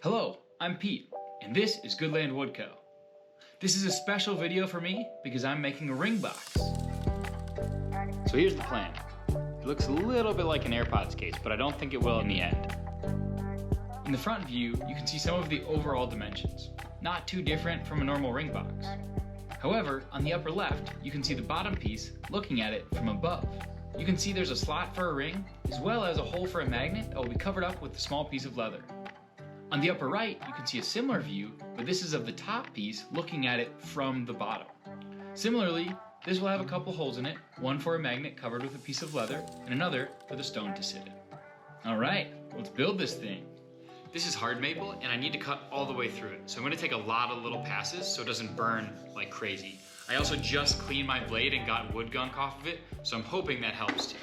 Hello, I'm Pete, and this is Goodland Wood Co. This is a special video for me because I'm making a ring box. So here's the plan. It looks a little bit like an AirPods case, but I don't think it will in the end. In the front view, you can see some of the overall dimensions, not too different from a normal ring box. However, on the upper left, you can see the bottom piece looking at it from above. You can see there's a slot for a ring, as well as a hole for a magnet that will be covered up with a small piece of leather. On the upper right, you can see a similar view, but this is of the top piece looking at it from the bottom. Similarly, this will have a couple holes in it, one for a magnet covered with a piece of leather, and another for the stone to sit in. Alright, let's build this thing. This is hard maple, and I need to cut all the way through it, so I'm going to take a lot of little passes so it doesn't burn like crazy. I also just cleaned my blade and got wood gunk off of it, so I'm hoping that helps too.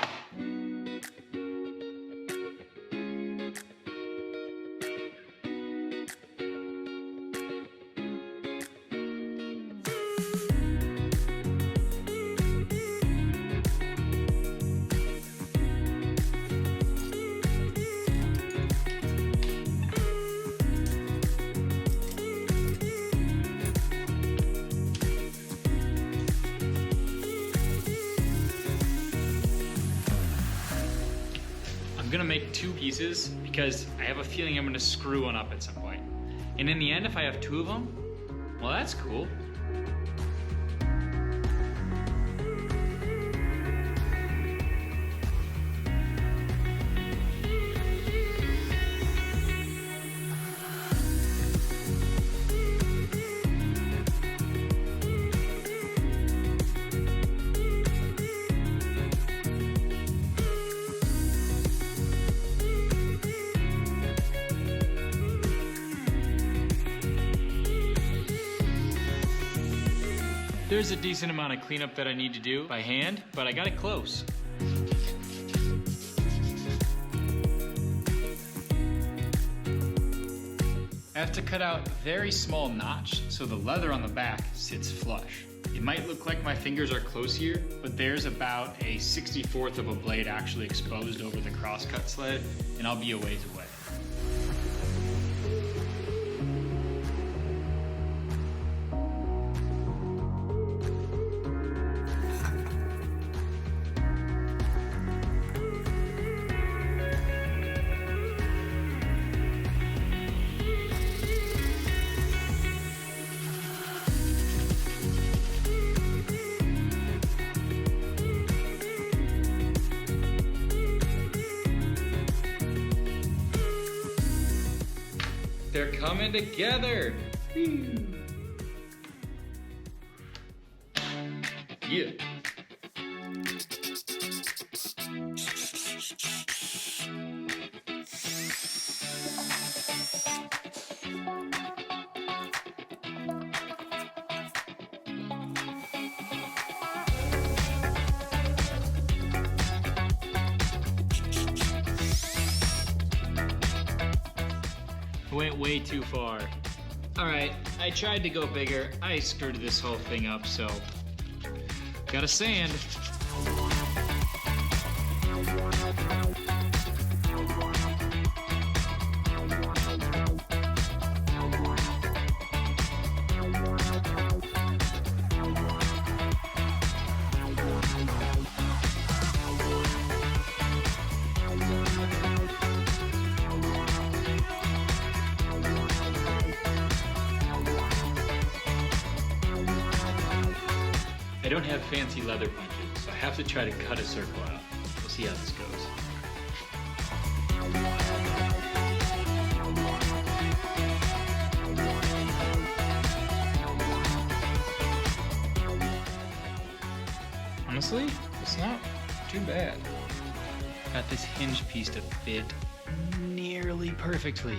I'm gonna make two pieces because I have a feeling I'm gonna screw one up at some point. And in the end, if I have two of them, well, that's cool. There's a decent amount of cleanup that I need to do by hand, but I got it close. I have to cut out a very small notch so the leather on the back sits flush. It might look like my fingers are close here, but there's about a 64th of a blade actually exposed over the crosscut sled, and I'll be a ways away. They're coming together. Yeah. Went way too far. All right, I tried to go bigger. I screwed this whole thing up, so gotta sand. I don't have fancy leather punches, so I have to try to cut a circle out. We'll see how this goes. Honestly, it's not too bad. Got this hinge piece to fit nearly perfectly.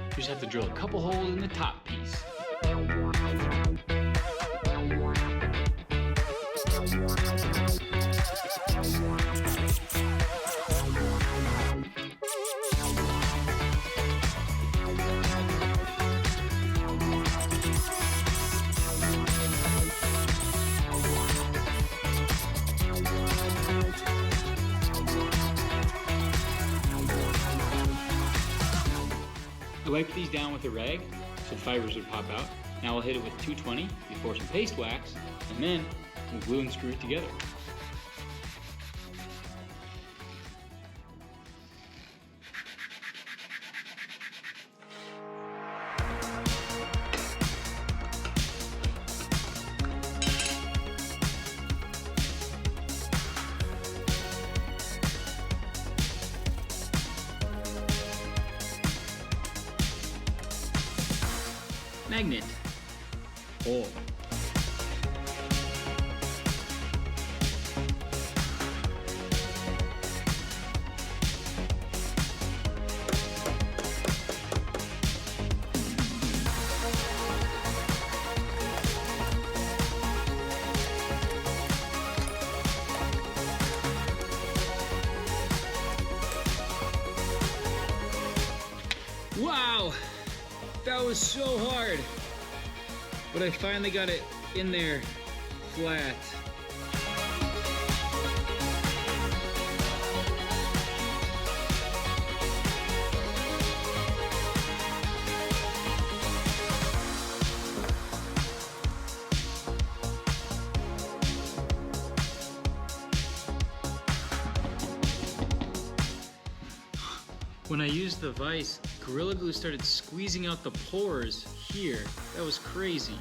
You just have to drill a couple holes in the top piece. I wiped these down with a rag so the fibers would pop out. Now I'll hit it with 220 before some paste wax, and then we'll glue and screw it together. Magnet. Oh. Wow, that was so hard, but I finally got it in there flat. When I used the vise, Gorilla Glue started squeezing out the pores here. That was crazy.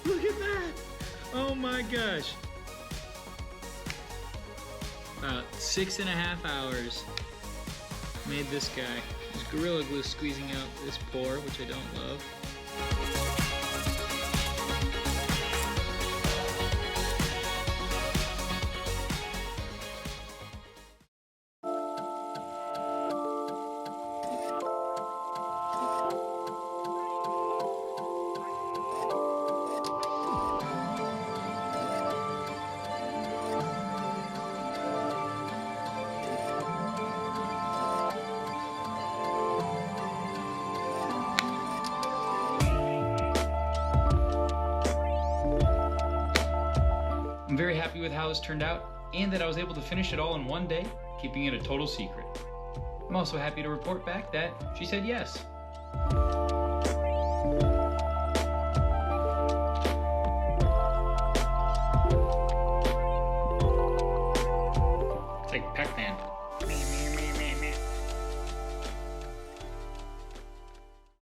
Look at that! Oh my gosh! About 6.5 hours made this guy. There's Gorilla Glue squeezing out this pore, which I don't love. I'm very happy with how this turned out and that I was able to finish it all in one day, keeping it a total secret. I'm also happy to report back that she said yes.